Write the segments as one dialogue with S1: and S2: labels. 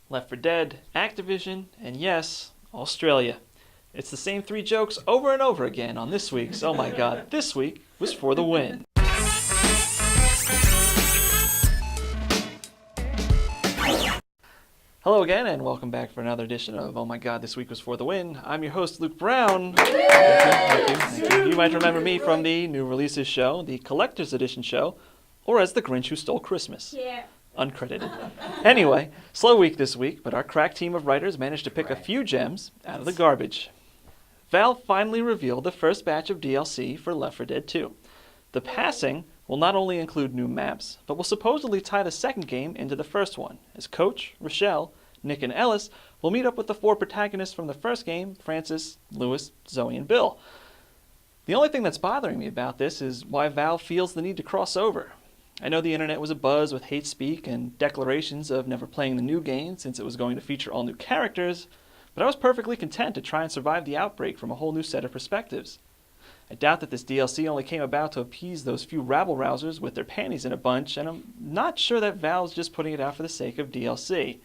S1: Left 4 Dead, Activision, and yes, Australia. It's the same 3 jokes over and over again on this week's Oh My God, This Week Was For the Win. Hello again, and welcome back for another edition of Oh My God, This Week Was For the Win. I'm your host, Luke Brown. Thank you. You might remember me from the New Releases show, the Collector's Edition show, or as the Grinch Who Stole Christmas. Yeah. Uncredited. Anyway, slow week this week, but our crack team of writers managed to pick a few gems out of the garbage. Valve finally revealed the first batch of DLC for Left 4 Dead 2. The passing will not only include new maps, but will supposedly tie the second game into the first one, as Coach, Rochelle, Nick, and Ellis will meet up with the 4 protagonists from the first game, Francis, Lewis, Zoe, and Bill. The only thing that's bothering me about this is why Valve feels the need to cross over. I know the internet was abuzz with hate speak and declarations of never playing the new game since it was going to feature all new characters, but I was perfectly content to try and survive the outbreak from a whole new set of perspectives. I doubt that this DLC only came about to appease those few rabble-rousers with their panties in a bunch, and I'm not sure that Valve's just putting it out for the sake of DLC.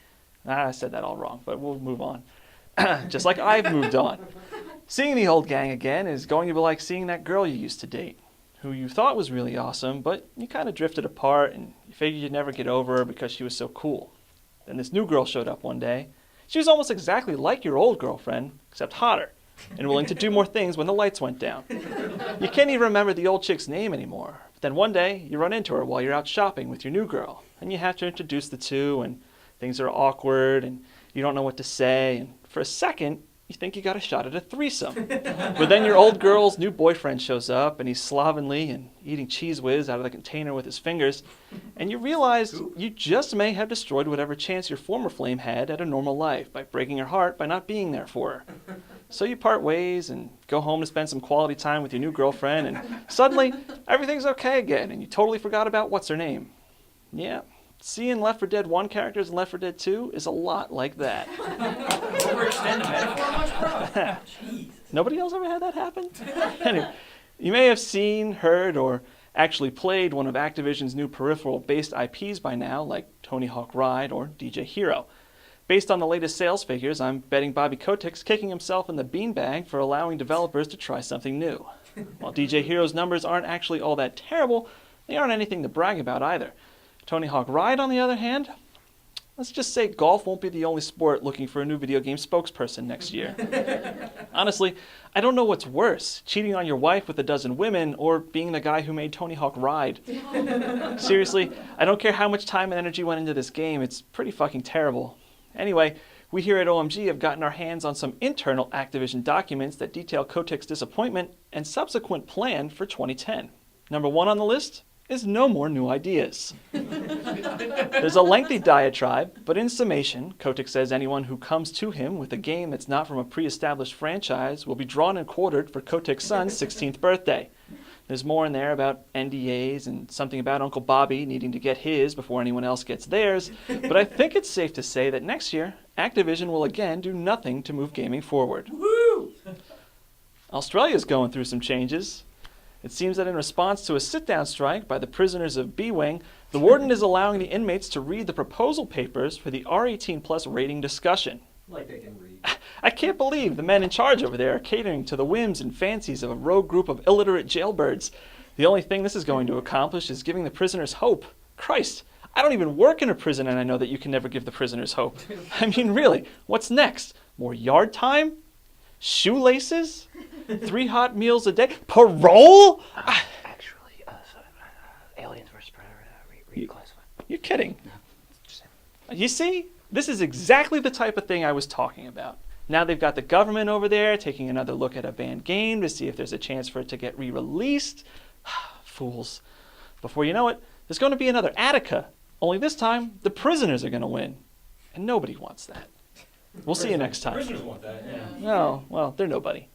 S1: I said that all wrong, but we'll move on. Just like I've moved on. Seeing the old gang again is going to be like seeing that girl you used to date, who you thought was really awesome, but you kind of drifted apart and you figured you'd never get over her because she was so cool. Then this new girl showed up one day. She was almost exactly like your old girlfriend, except hotter, and willing to do more things when the lights went down. You can't even remember the old chick's name anymore. But then one day, you run into her while you're out shopping with your new girl, and you have to introduce the two, and things are awkward, and you don't know what to say, and for a second, you think you got a shot at a threesome. But then your old girl's new boyfriend shows up, and he's slovenly and eating Cheese Whiz out of the container with his fingers, and you realize you just may have destroyed whatever chance your former flame had at a normal life by breaking her heart by not being there for her. So you part ways and go home to spend some quality time with your new girlfriend, and suddenly everything's okay again, and you totally forgot about what's her name. Yeah. Seeing Left 4 Dead 1 characters in Left 4 Dead 2 is a lot like that.
S2: Overextend the metaphor much, bro? Jesus.
S1: Nobody else ever had that happen? Anyway, you may have seen, heard, or actually played one of Activision's new peripheral-based IPs by now, like Tony Hawk Ride or DJ Hero. Based on the latest sales figures, I'm betting Bobby Kotick's kicking himself in the beanbag for allowing developers to try something new. While DJ Hero's numbers aren't actually all that terrible, they aren't anything to brag about either. Tony Hawk Ride, on the other hand, let's just say golf won't be the only sport looking for a new video game spokesperson next year. Honestly, I don't know what's worse, cheating on your wife with a dozen women or being the guy who made Tony Hawk Ride. Seriously, I don't care how much time and energy went into this game, it's pretty fucking terrible. Anyway, we here at OMG have gotten our hands on some internal Activision documents that detail Kotick's disappointment and subsequent plan for 2010. Number 1 on the list is no more new ideas. There's a lengthy diatribe, but in summation, Kotick says anyone who comes to him with a game that's not from a pre-established franchise will be drawn and quartered for Kotick's son's 16th birthday. There's more in there about NDAs and something about Uncle Bobby needing to get his before anyone else gets theirs, but I think it's safe to say that next year, Activision will again do nothing to move gaming forward. Woo! Australia's going through some changes. It seems that in response to a sit-down strike by the prisoners of B-Wing, the warden is allowing the inmates to read the proposal papers for the R18+ rating discussion.
S2: Like they can read.
S1: I can't believe the men in charge over there are catering to the whims and fancies of a rogue group of illiterate jailbirds. The only thing this is going to accomplish is giving the prisoners hope. Christ, I don't even work in a prison and I know that you can never give the prisoners hope. I mean, really, what's next? More yard time? Shoelaces? 3 hot meals a day? Parole?
S3: Actually, aliens were reclassified.
S1: You're kidding.
S3: No, just
S1: You see? This is exactly the type of thing I was talking about. Now they've got the government over there taking another look at a banned game to see if there's a chance for it to get re-released. Fools. Before you know it, there's going to be another Attica. Only this time, the prisoners are going to win. And nobody wants that. We'll see you next time.
S2: Prisoners want that, yeah.
S1: No, well, they're nobody.